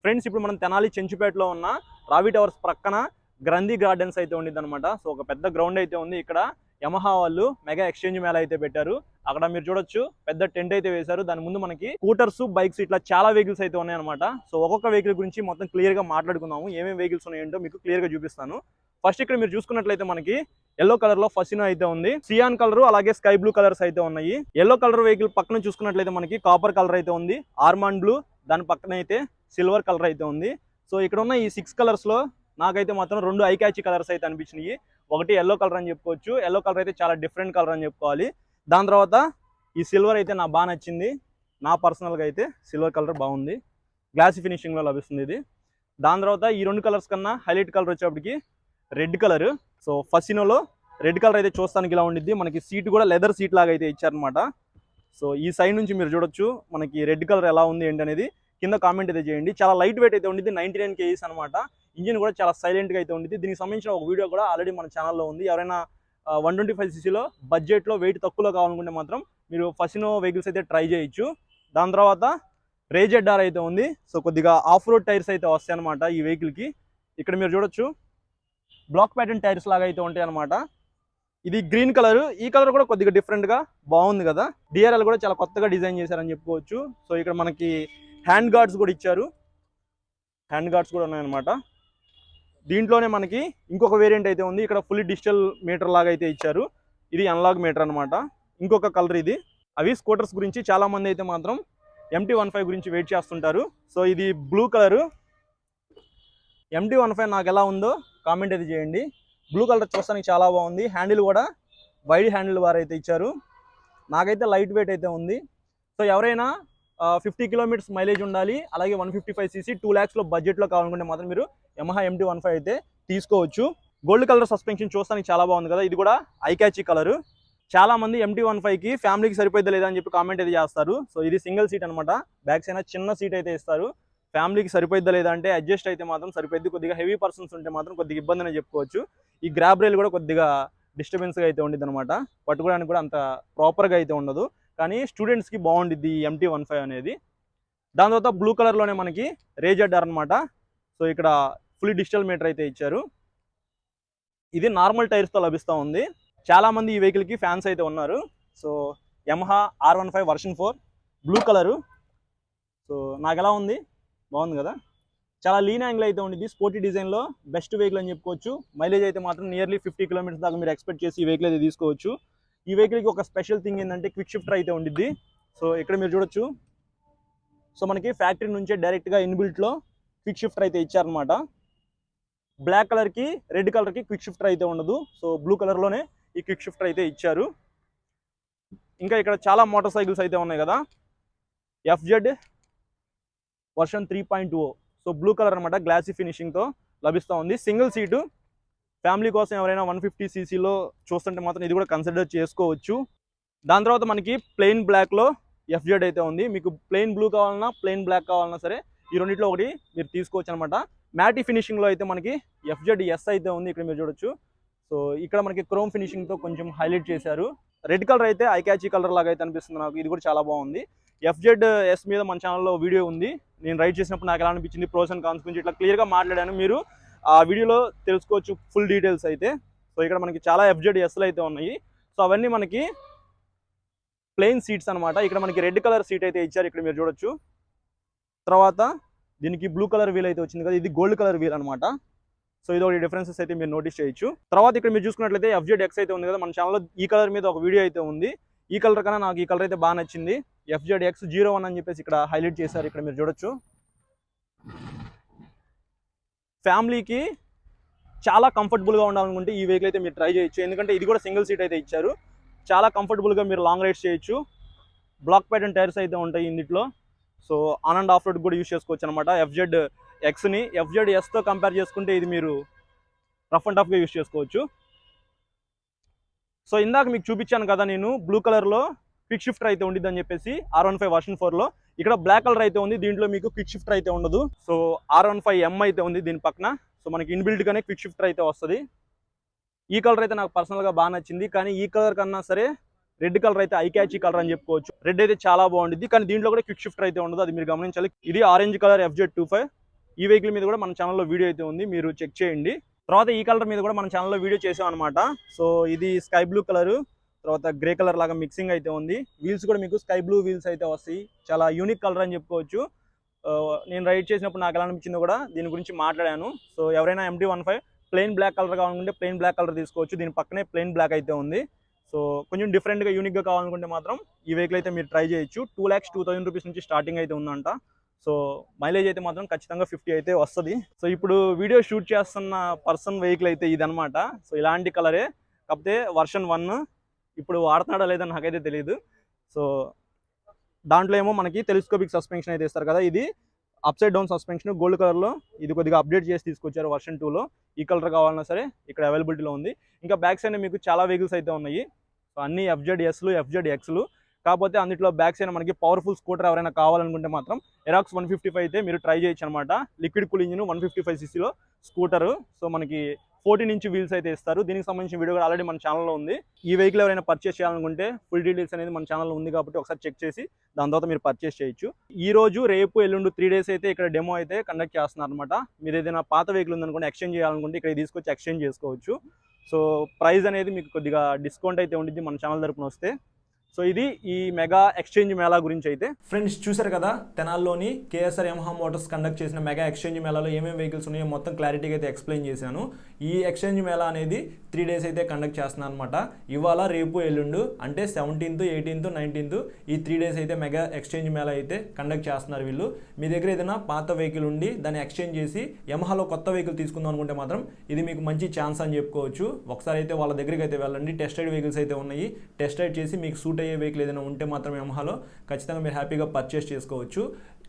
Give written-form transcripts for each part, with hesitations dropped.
Friends ఇప్పుడు మనం తెనాలి చెంచుపేటలో ఉన్న రావి టవర్స్ ప్రక్కన గ్రంథి గార్డెన్స్ అయితే ఉండిద్దన్నమాట. సో ఒక పెద్ద గ్రౌండ్ అయితే ఉంది. ఇక్కడ యమహా వాళ్ళు మెగా ఎక్స్చేంజ్ మేళ అయితే పెట్టారు. అక్కడ మీరు చూడొచ్చు పెద్ద టెంట్ అయితే వేశారు. దాని ముందు మనకి స్కూటర్స్, బైక్స్ ఇట్లా చాలా వెహికల్స్ అయితే ఉన్నాయన్నమాట. సో ఒక్కొక్క వెహికల్ గురించి మొత్తం క్లియర్ గా మాట్లాడుకుందాము. ఏమేమి వెహికల్స్ ఉన్నాయంటో మీకు క్లియర్ గా చూపిస్తాను. ఫస్ట్ ఇక్కడ మీరు చూసుకున్నట్లయితే మనకి ఎల్లో కలర్ లో ఫసినో అయితే ఉంది. సియాన్ కలర్ అలాగే స్కై బ్లూ కలర్స్ అయితే ఉన్నాయి. ఎల్లో కలర్ వెహికల్ పక్కన చూసుకున్నట్లయితే మనకి కాపర్ కలర్ అయితే ఉంది. ఆర్మాండ్ బ్లూ, దాని పక్కన అయితే సిల్వర్ కలర్ అయితే ఉంది. సో ఇక్కడ ఉన్న ఈ 6 కలర్స్ లో నాకైతే మాత్రం 2 ఐ క్యాచీ కలర్స్ అయితే అనిపించినాయి. ఒకటి ఎల్లో కలర్ అని చెప్పుకోవచ్చు. ఎల్లో కలర్ అయితే చాలా డిఫరెంట్ కలర్ అని చెప్పుకోవాలి. దాని తర్వాత ఈ సిల్వర్ అయితే నాకు బాగా నచ్చింది. నా పర్సనల్గా అయితే సిల్వర్ కలర్ బాగుంది. గ్లాసీ ఫినిషింగ్లో లభిస్తుంది ఇది. దాని తర్వాత ఈ 2 కలర్స్ కన్నా హైలైట్ కలర్ వచ్చేప్పటికి రెడ్ కలర్. సో ఫసినోలో రెడ్ కలర్ అయితే చూస్తానికి ఇలా ఉండిద్ది. మనకి సీట్ కూడా లెదర్ సీట్ లాగా అయితే ఇచ్చారనమాట. సో ఈ సైడ్ నుంచి మీరు చూడొచ్చు మనకి రెడ్ కలర్ ఎలా ఉంది ఏంటి అనేది కింద కామెంట్ అయితే చేయండి. చాలా లైట్ వెయిట్ అయితే ఉండిద్ది. 99 kgs అనమాట. ఇంజిన్ కూడా చాలా సైలెంట్గా అయితే ఉండిద్ది. దీనికి సంబంధించిన ఒక వీడియో కూడా ఆల్రెడీ మన ఛానల్లో ఉంది. ఎవరైనా 125cc బడ్జెట్లో వెయిట్ తక్కువలో కావాలనుకుంటే మాత్రం మీరు ఫసినో వెహికల్స్ అయితే ట్రై చేయొచ్చు. దాని తర్వాత రేజెడ్ఆర్ అయితే ఉంది. సో కొద్దిగా ఆఫ్ రోడ్ టైర్స్ అయితే వస్తాయి అనమాట ఈ వెహికల్కి. ఇక్కడ మీరు చూడొచ్చు బ్లాక్ ప్యాటర్న్ టైర్స్ లాగా అయితే ఉంటాయి అనమాట. ఇది గ్రీన్ కలర్. ఈ కలర్ కూడా కొద్దిగా డిఫరెంట్గా బాగుంది కదా. డిఆర్ఎల్ కూడా చాలా కొత్తగా డిజైన్ చేశారని చెప్పుకోవచ్చు. సో ఇక్కడ మనకి హ్యాండ్ గార్డ్స్ కూడా ఇచ్చారు. హ్యాండ్ గార్డ్స్ కూడా ఉన్నాయన్నమాట. దీంట్లోనే మనకి ఇంకొక వేరియంట్ అయితే ఉంది. ఇక్కడ ఫుల్లీ డిజిటల్ మీటర్ లాగా అయితే ఇచ్చారు. ఇది అనలాగ్ మీటర్ అనమాట. ఇంకొక కలర్ ఇది. అవి స్కూటర్స్ గురించి చాలా మంది అయితే మాత్రం MT-15 గురించి వెయిట్ చేస్తుంటారు. సో ఇది బ్లూ కలరు. MT-15 నాకు ఎలా ఉందో కామెంట్ అయితే చేయండి. బ్లూ కలర్ చూస్తానికి చాలా బాగుంది. హ్యాండిల్ కూడా వైడ్ హ్యాండిల్ బార్ అయితే ఇచ్చారు. నాకైతే లైట్ వెయిట్ అయితే ఉంది. సో ఎవరైనా 50 కిలోమీటర్స్ మైలేజ్ ఉండాలి, అలాగే 155cc 2 lakhs బడ్జెట్లో కావాలనుకుంటే మాత్రం మీరు యమహా MT-15 అయితే తీసుకోవచ్చు. గోల్డ్ కలర్ సస్పెన్షన్ చూస్తానికి చాలా బాగుంది కదా. ఇది కూడా ఐ క్యాచీ కలర్. చాలా మంది MT-15కి ఫ్యామిలీకి సరిపోద్దా లేదా అని చెప్పి కామెంట్ అయితే చేస్తారు. సో ఇది సింగిల్ సీట్ అనమాట. బ్యాక్ సైడ్ చిన్న సీట్ అయితే ఇస్తారు. ఫ్యామిలీకి సరిపోద్దా లేదా అంటే అడ్జస్ట్ అయితే మాత్రం సరిపోద్ది. కొద్దిగా హెవీ పర్సన్స్ ఉంటే మాత్రం కొద్దిగా ఇబ్బంది అని చెప్పుకోవచ్చు. ఈ గ్రాబ్ రైల్ కూడా కొద్దిగా డిస్టర్బెన్స్గా అయితే ఉండిద్ది అనమాట. పట్టుకోవడానికి కూడా అంత ప్రాపర్గా అయితే ఉండదు. కానీ స్టూడెంట్స్కి బాగుండిద్ది ఈ MT-15 అనేది. దాని తర్వాత బ్లూ కలర్లోనే మనకి రేజెడ్ఆర్ అనమాట. సో ఇక్కడ ఫుల్ డిజిటల్ మీటర్ అయితే ఇచ్చారు. ఇది నార్మల్ టైర్స్తో లభిస్తూ ఉంది. చాలామంది ఈ వెహికల్కి ఫ్యాన్స్ అయితే ఉన్నారు. So Yamaha R15 version 4 blue colour. So నాకు ఎలా ఉంది, బాగుంది కదా. చాలా లీన్ యాంగిల్ అయితే ఉండిద్ది. స్పోర్టీ డిజైన్లో బెస్ట్ వెహికల్ అని చెప్పుకోవచ్చు. మైలేజ్ అయితే మాత్రం నియర్లీ 50 కిలోమీటర్స్ దాకా మీరు ఎక్స్పెక్ట్ చేసి ఈ వెహికల్ అయితే తీసుకోవచ్చు. ఈ వెహికల్కి ఒక స్పెషల్ థింగ్ ఏంటంటే క్విక్ షిఫ్టర్ అయితే ఉండిద్ది. సో ఇక్కడ మీరు చూడొచ్చు. సో మనకి ఫ్యాక్టరీ నుంచే డైరెక్ట్గా ఇన్బిల్ట్లో క్విక్ షిఫ్టర్ అయితే ఇచ్చారనమాట. బ్లాక్ కలర్కి రెడ్ కలర్కి క్విక్ షిఫ్టర్ అయితే ఉండదు. సో బ్లూ కలర్లోనే ఈ క్విక్ షిఫ్టర్ అయితే ఇచ్చారు. ఇంకా ఇక్కడ చాలా మోటార్ సైకిల్స్ అయితే ఉన్నాయి కదా. FZ version 3.0. So blue colour అనమాట. గ్లాసీ ఫినిషింగ్తో లభిస్తూ ఉంది. Single seat. ఫ్యామిలీ కోసం ఎవరైనా 150cc చూస్తుంటే మాత్రం ఇది కూడా కన్సిడర్ చేసుకోవచ్చు. దాని తర్వాత మనకి ప్లెయిన్ బ్లాక్లో FZ అయితే ఉంది. మీకు ప్లెయిన్ బ్లూ కావాలన్నా ప్లెయిన్ బ్లాక్ కావాలన్నా సరే ఈ రెండింటిలో ఒకటి మీరు తీసుకోవచ్చు అనమాట. మ్యాటీ ఫినిషింగ్లో అయితే మనకి FZ S అయితే ఉంది. ఇక్కడ మీరు చూడొచ్చు. సో ఇక్కడ మనకి క్రోమ్ ఫినిషింగ్తో కొంచెం హైలైట్ చేశారు. రెడ్ కలర్ అయితే ఐ క్యాచీ కలర్ లాగా అయితే అనిపిస్తుంది నాకు. ఇది కూడా చాలా బాగుంది. FZ S మీద మన ఛానల్లో వీడియో ఉంది. నేను రైడ్ చేసినప్పుడు నాకు ఎలా అనిపించింది, ప్రోస్ అండ్ కాన్స్ గురించి ఇట్లా క్లియర్గా మాట్లాడాను. మీరు ఆ వీడియోలో తెలుసుకోవచ్చు ఫుల్ డీటెయిల్స్ అయితే. సో ఇక్కడ మనకి చాలా FZ Sలు అయితే ఉన్నాయి. సో అవన్నీ మనకి ప్లెయిన్ సీట్స్ అనమాట. ఇక్కడ మనకి రెడ్ కలర్ సీట్ అయితే ఇచ్చారు. ఇక్కడ మీరు చూడొచ్చు. తర్వాత దీనికి బ్లూ కలర్ వీల్ అయితే వచ్చింది కదా. ఇది గోల్డ్ కలర్ వీల్ అనమాట. సో ఇది ఒకటి డిఫరెన్సెస్ అయితే మీరు నోటీస్ చేయొచ్చు. తర్వాత ఇక్కడ మీరు చూసుకున్నట్లయితే FZ X అయితే ఉంది కదా. మన ఛానల్లో ఈ కలర్ మీద ఒక వీడియో అయితే ఉంది. ఈ కలర్ కన్నా నాకు ఈ కలర్ అయితే బాగా నచ్చింది. FZ X 01 అని చెప్పేసి ఇక్కడ హైలైట్ చేశారు. ఇక్కడ మీరు చూడొచ్చు. ఫ్యామిలీకి చాలా కంఫర్టబుల్గా ఉండాలనుకుంటే ఈ వెహికల్ అయితే మీరు ట్రై చేయొచ్చు. ఎందుకంటే ఇది కూడా సింగిల్ సీట్ అయితే ఇచ్చారు. చాలా కంఫర్టబుల్గా మీరు లాంగ్ రైడ్స్ చేయొచ్చు. బ్లాక్ ప్యాటర్న్ టైర్స్ అయితే ఉంటాయి ఇందులో. So on and of road కూడా యూస్ చేసుకోవచ్చు అనమాట. FZ Xని FZ Sతో కంపేర్ చేసుకుంటే ఇది మీరు రఫ్ అండ్ టఫ్గా యూస్ చేసుకోవచ్చు. సో ఇందాక మీకు చూపించాను కదా నేను బ్లూ కలర్లో క్విక్ షిఫ్టర్ అయితే ఉండిద్ది అని చెప్పేసి R15 వర్షన్ 4లో. ఇక్కడ బ్లాక్ కలర్ అయితే ఉంది. దీంట్లో మీకు క్విక్ షిఫ్టర్ అయితే ఉండదు. సో R15M అయితే ఉంది దీని పక్కన. సో మనకి ఇన్బిల్ట్గానే క్విక్ షిఫ్టర్ అయితే వస్తుంది. ఈ కలర్ అయితే నాకు పర్సనల్గా బాగా నచ్చింది. కానీ ఈ కలర్ కన్నా సరే రెడ్ కలర్ అయితే ఐ క్యాచీ కలర్ అని చెప్పుకోవచ్చు. రెడ్ అయితే చాలా బాగుంటుంది. కానీ దీంట్లో కూడా క్విక్ షిఫ్టర్ అయితే ఉండదు. అది మీరు గమనించాలి. ఇది ఆరెంజ్ కలర్ FZ25. ఈ వెహికల్ మీద కూడా మన ఛానల్లో వీడియో అయితే ఉంది, మీరు చెక్ చేయండి. తర్వాత ఈ కలర్ మీద కూడా మన ఛానల్లో వీడియో చేసాం అనమాట. సో ఇది స్కై బ్లూ కలరు, తర్వాత గ్రే కలర్ లాగా మిక్సింగ్ అయితే ఉంది. వీల్స్ కూడా మీకు స్కై బ్లూ వీల్స్ అయితే వస్తాయి. చాలా యూనిక్ కలర్ అని చెప్పుకోవచ్చు. నేను రైడ్ చేసినప్పుడు నాకు ఎలా అనిపించిందో కూడా దీని గురించి మాట్లాడాను. సో ఎవరైనా MT-15 ప్లెయిన్ బ్లాక్ కలర్ కావాలనుకుంటే ప్లెయిన్ బ్లాక్ కలర్ తీసుకోవచ్చు. దీని పక్కనే ప్లెయిన్ బ్లాక్ అయితే ఉంది. సో కొంచెం డిఫరెంట్గా యూనిక్గా కావాలనుకుంటే మాత్రం ఈ వెహికల్ అయితే మీరు ట్రై చేయొచ్చు. 2,02,000 రూపీస్ నుంచి స్టార్టింగ్ అయితే ఉందంట. సో మైలేజ్ అయితే మాత్రం ఖచ్చితంగా 50 అయితే వస్తుంది. సో ఇప్పుడు వీడియో షూట్ చేస్తున్న పర్సన్ వెహికల్ అయితే ఇదనమాట. సో ఇలాంటి కలరే, కాకపోతే వర్షన్ 1 ఇప్పుడు వాడుతున్నాడా లేదని నాకైతే తెలియదు. సో దాంట్లో ఏమో మనకి టెలిస్కోపిక్ సస్పెన్షన్ అయితే ఇస్తారు కదా, ఇది అప్సైడ్ డౌన్ సస్పెన్షన్ గోల్డ్ కలర్లో. ఇది కొద్దిగా అప్డేట్ చేసి తీసుకొచ్చారు వర్షన్ 2లో. ఈ కలర్ కావాలన్నా సరే ఇక్కడ అవైలబిలిటీలో ఉంది. ఇంకా బ్యాక్ సైడ్ మీకు చాలా వెహికల్స్ అయితే ఉన్నాయి. సో అన్ని FZSలు FZXలు, కాకపోతే అందులో బ్యాక్ సైడ్ మనకి పవర్ఫుల్ స్కూటర్ ఎవరైనా కావాలనుకుంటే మాత్రం ఎరాక్స్ 155 అయితే మీరు ట్రై చేయొచ్చు అనమాట. Liquid cool engine 155cc scooter. So మనకి 14 ఇంచ్ వీల్స్ అయితే ఇస్తారు. దీనికి సంబంధించిన వీడియో కూడా ఆల్రెడీ మన ఛానల్లో ఉంది. ఈ వెహికల్ ఎవరైనా పర్చేస్ చేయాలనుకుంటే ఫుల్ డీటెయిల్స్ అనేది మన ఛానల్లో ఉంది కాబట్టి ఒకసారి చెక్ చేసి దాని తర్వాత మీరు పర్చేస్ చేయొచ్చు. ఈ రోజు రేపు ఎల్లుండి 3 days అయితే ఇక్కడ డెమో అయితే కండక్ట్ చేస్తున్నారు అనమాట. మీరు ఏదైనా పాత వెహికల్ ఉందనుకోండి, ఎక్స్చేంజ్ చేయాలనుకుంటే ఇక్కడ తీసుకొచ్చి ఎక్స్చేంజ్ చేసుకోవచ్చు. సో ప్రైస్ అనేది మీకు కొద్దిగా డిస్కౌంట్ అయితే ఉంటుంది మన ఛానల్ తరపున వస్తే. సో ఇది ఈ మెగా ఎక్స్చేంజ్ మేళా గురించి అయితే. ఫ్రెండ్స్ చూసారు కదా, తెనాల్లోని KSR యమహా మోటార్స్ కండక్ట్ చేసిన మెగా ఎక్స్చేంజ్ మేళాలో ఏమేమి వెహికల్స్ ఉన్నాయో మొత్తం క్లారిటీగా అయితే ఎక్స్ప్లెయిన్ చేశాను. ఈ ఎక్స్చేంజ్ మేళా అనేది 3 days అయితే కండక్ట్ చేస్తున్నాను అనమాట. ఇవాళ రేపు ఎల్లుండు అంటే 17th, 18th, 19th ఈ 3 days అయితే మెగా ఎక్స్చేంజ్ మేళా అయితే కండక్ట్ చేస్తున్నారు వీళ్ళు. మీ దగ్గర ఏదైనా పాత వెహికల్ ఉండి దాన్ని ఎక్స్చేంజ్ చేసి యమహాలో కొత్త వెహికల్ తీసుకుందాం అనుకుంటే మాత్రం ఇది మీకు మంచి ఛాన్స్ అని చెప్పుకోవచ్చు. ఒకసారి అయితే వాళ్ళ దగ్గరికి అయితే వెళ్ళండి. టెస్ట్ రైడ్ వెహికల్స్ అయితే ఉన్నాయి. టెస్ట్ రైడ్ చేసి మీకు సూట్ అయ్యే వెహికల్ ఏదైనా ఉంటే మాత్రం యమహాలో ఖచ్చితంగా మీరు హ్యాపీగా పర్చేస్ చేసుకోవచ్చు.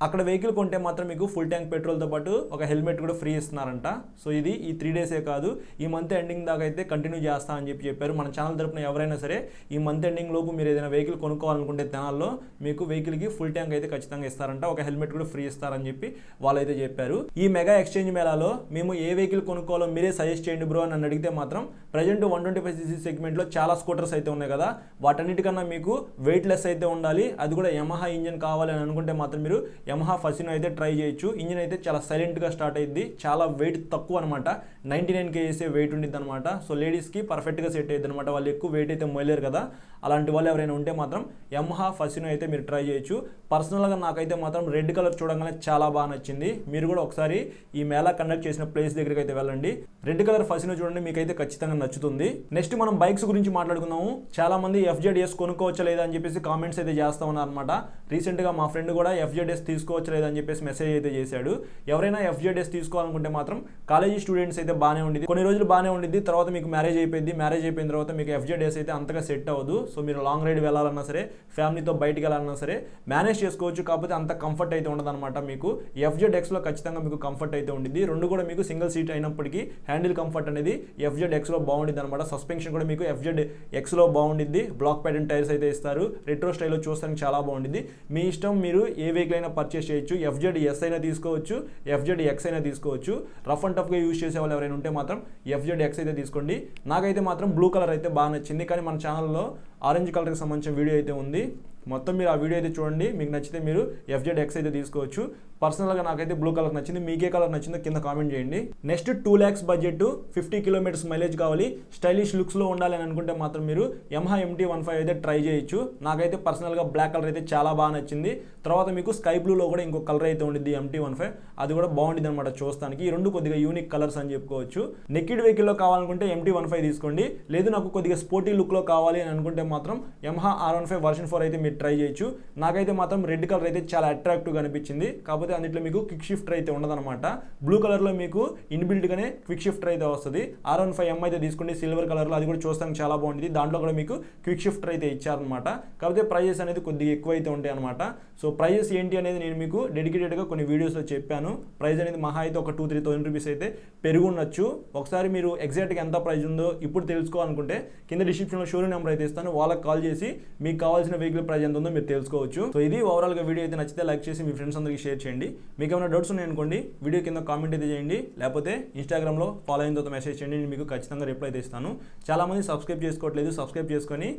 అక్కడ వెహికల్ కొంటే మాత్రం మీకు ఫుల్ ట్యాంక్ పెట్రోల్తో పాటు ఒక హెల్మెట్ కూడా ఫ్రీ ఇస్తున్నారంట. సో ఇది ఈ 3 days కాదు, ఈ మంత్ ఎండింగ్ దాకా అయితే కంటిన్యూ చేస్తా అని చెప్పారు. మన ఛానల్ తరపున ఎవరైనా సరే ఈ మంత్ ఎండింగ్ లోపు మీరు ఏదైనా వెహికల్ కొనుక్కోవాలనుకుంటే తెనాల్లో మీకు వెహికల్కి ఫుల్ ట్యాంక్ అయితే ఖచ్చితంగా ఇస్తారంట, ఒక హెల్మెట్ కూడా ఫ్రీ ఇస్తారని చెప్పి వాళ్ళైతే చెప్పారు. ఈ మెగా ఎక్స్చేంజ్ మేళాలో మేము ఏ వెహికల్ కొనుక్కోవాలో మీరే సజెస్ట్ చేయండి బ్రో అని అడిగితే మాత్రం ప్రజెంట్ 125cc సెగ్మెంట్లో చాలా స్కూటర్స్ అయితే ఉన్నాయి కదా, వాటన్నిటికన్నా మీకు వెయిట్ లెస్ అయితే ఉండాలి, అది కూడా యమహా ఇంజిన్ కావాలి అని అనుకుంటే మాత్రం మీరు యమహా ఫసినో అయితే ట్రై చేయొచ్చు. ఇంజిన్ అయితే చాలా సైలెంట్గా స్టార్ట్ అయ్యింది, చాలా వెయిట్ తక్కువ అనమాట, 99 kg వెయిట్ ఉండిద్ది అనమాట. సో లేడీస్కి పర్ఫెక్ట్గా సెట్ అయ్యింది అనమాట, వాళ్ళు ఎక్కువ వెయిట్ అయితే మోయలేరు కదా, అలాంటి వాళ్ళు ఎవరైనా ఉంటే మాత్రం యమహా ఫసినో అయితే మీరు ట్రై చేయొచ్చు. పర్సనల్గా నాకైతే మాత్రం రెడ్ కలర్ చూడగానే చాలా బాగా నచ్చింది. మీరు కూడా ఒకసారి ఈ మేళా కండక్ట్ చేసిన ప్లేస్ దగ్గరికి అయితే వెళ్ళండి. రెడ్ కలర్ ఫసినో చూడండి, మీకైతే ఖచ్చితంగా నచ్చుతుంది. నెక్స్ట్ మనం బైక్స్ గురించి మాట్లాడుకుందాము. చాలా మంది FZS కొనుక్కోవచ్చా లేదా అని చెప్పేసి కామెంట్స్ అయితే చేస్తా ఉన్నారు అనమాట. రీసెంట్గా మా ఫ్రెండ్ కూడా FZS తీసుకోవచ్చు లేదని చెప్పేసి మెసేజ్ అయితే చేశాడు. ఎవరైనా FZS తీసుకోవాలనుకుంటే మాత్రం కాలేజీ స్టూడెంట్స్ అయితే బాగానే ఉండిద్ది, కొన్ని రోజులు బాగానే ఉండిద్ది, తర్వాత మీకు మ్యారేజ్ అయిపోయింది. మ్యారేజ్ అయిపోయిన తర్వాత మీకు FZS అయితే అంతగా సెట్ అవ్వదు. సో మీరు లాంగ్ రైడ్ వెళ్ళాలన్నా సరే, ఫ్యామిలీతో బయటికి వెళ్ళాలన్నా సరే మేనేజ్ చేసుకోవచ్చు, కాకపోతే అంత కంఫర్ట్ అయితే ఉండదు అనమాట. మీకు FZXలో ఖచ్చితంగా మీకు కంఫర్ట్ అయితే ఉండిద్ది. రెండు కూడా మీకు సింగిల్ సీట్ అయినప్పటికీ హ్యాండిల్ కంఫర్ట్ అనేది FZXలో బాగుండిద్ది అనమాట. సస్పెన్షన్ కూడా మీకు FZXలో బాగుండిద్ది. బ్లాక్ ప్యాటర్న్ టైర్స్ అయితే ఇస్తారు. రెట్రో స్టైల్లో చూస్తానికి చాలా బాగుండిద్ది. మీ ఇష్టం, మీరు ఏ వెహికల్ అయినా పర్చేస్ చేయొచ్చు. FZS అయినా తీసుకోవచ్చు, FZX అయినా తీసుకోవచ్చు. రఫ్ అండ్ టఫ్గా యూజ్ చేసే వాళ్ళు ఎవరైనా ఉంటే మాత్రం FZX అయితే తీసుకోండి. నాకైతే మాత్రం బ్లూ కలర్ అయితే బాగా నచ్చింది, కానీ మన ఛానల్లో ఆరెంజ్ కలర్కి సంబంధించిన వీడియో అయితే ఉంది. మొత్తం మీరు ఆ వీడియో అయితే చూడండి, మీకు నచ్చితే మీరు FZX అయితే తీసుకోవచ్చు. పర్సనల్గా నాకైతే బ్లూ కలర్ నచ్చింది. మీకే కలర్ నచ్చిందో కింద కామెంట్ చేయండి. Next 2 lakhs budget, 50 kilometers mileage కావాలి, స్టైలిష్ లుక్స్లో ఉండాలి అని అనుకుంటే మాత్రం మీరు యమహా MT-15 అయితే ట్రై చేయొచ్చు. నాకైతే పర్సనల్గా బ్లాక్ కలర్ అయితే చాలా బాగా నచ్చింది. తర్వాత మీకు స్కై బ్లూలో కూడా ఇంకో కలర్ అయితే ఉండిద్ది MT-15, అది కూడా బాగుండిద్ది అనమాట చూస్తానికి. ఈ రెండు కొద్దిగా యూనిక్ కలర్స్ అని చెప్పుకోవచ్చు. నెక్కిడ్ వెహికల్లో కావాలనుకుంటే MT-15 తీసుకోండి. లేదు నాకు కొద్దిగా స్పోర్టీ లుక్లో కావాలి అని అనుకుంటే మాత్రం యమహా R15 version 4 అయితే మీరు ట్రై చేయొచ్చు. నాకైతే మాత్రం రెడ్ కలర్ అయితే చాలా అట్రాక్టివ్గా అనిపించింది, కాకపోతే అందులో మీకు క్విక్ షిఫ్టర్ అయితే ఉండదన్నమాట. బ్లూ కలర్లో మీకు ఇన్బిల్ట్గానే క్విక్ షిఫ్టర్ అయితే వస్తుంది. R15M అయితే తీసుకోండి సిల్వర్ కలర్లో, అది కూడా చూస్తానికి చాలా బాగుంటుంది. దాంట్లో కూడా మీకు క్విక్ షిఫ్టర్ అయితే ఇచ్చారనమాట, కాకపోతే ప్రైజెస్ అనేది కొద్దిగా ఎక్కువ అయితే ఉంటాయి అనమాట. సో ప్రైజెస్ ఏంటి అనేది నేను మీకు డెడికేటెడ్గా కొన్ని వీడియోస్లో చెప్పాను. ప్రైస్ అనేది మహా అయితే ఒక 2-3,000 రూపీస్ అయితే పెరుగుండొచ్చు. ఒకసారి మీరు ఎగ్జాక్ట్గా ఎంత ప్రైస్ ఉందో ఇప్పుడు తెలుసుకోవాలనుకుంటే కింద డిస్క్రిప్షన్లో షోరూమ్ నెంబర్ అయితే ఇస్తాను, వాళ్ళకి కాల్ చేసి మీకు కావాల్సిన వెహికల్ ప్రైస్ ఎంత ఉందో మీరు తెలుసుకోవచ్చు. సో ఇది ఓవరాల్గా వీడియో అయితే నచ్చితే లైక్ చేసి మీ ఫ్రెండ్స్ అందరికీ షేర్ చేయండి. మీకు ఏమైనా డౌట్స్ ఉన్నాయనుకోండి వీడియో కింద కామెంట్ అయితే చేయండి, లేకపోతే ఇన్స్టాగ్రామ్లో ఫాలో అయిన తర్వాత మెసేజ్ చేయండి, నేను మీకు ఖచ్చితంగా రిప్లై అయితే ఇస్తాను. చాలామంది సబ్స్క్రైబ్ చేసుకోవట్లేదు, సబ్స్క్రైబ్ చేసుకొని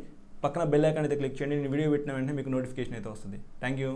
పక్కన బెల్ ఐకాన్ అయితే క్లిక్ చేయండి. నేను వీడియో పెట్టిన వెంటనే మీకు నోటిఫికేషన్ అయితే వస్తుంది. Thank you.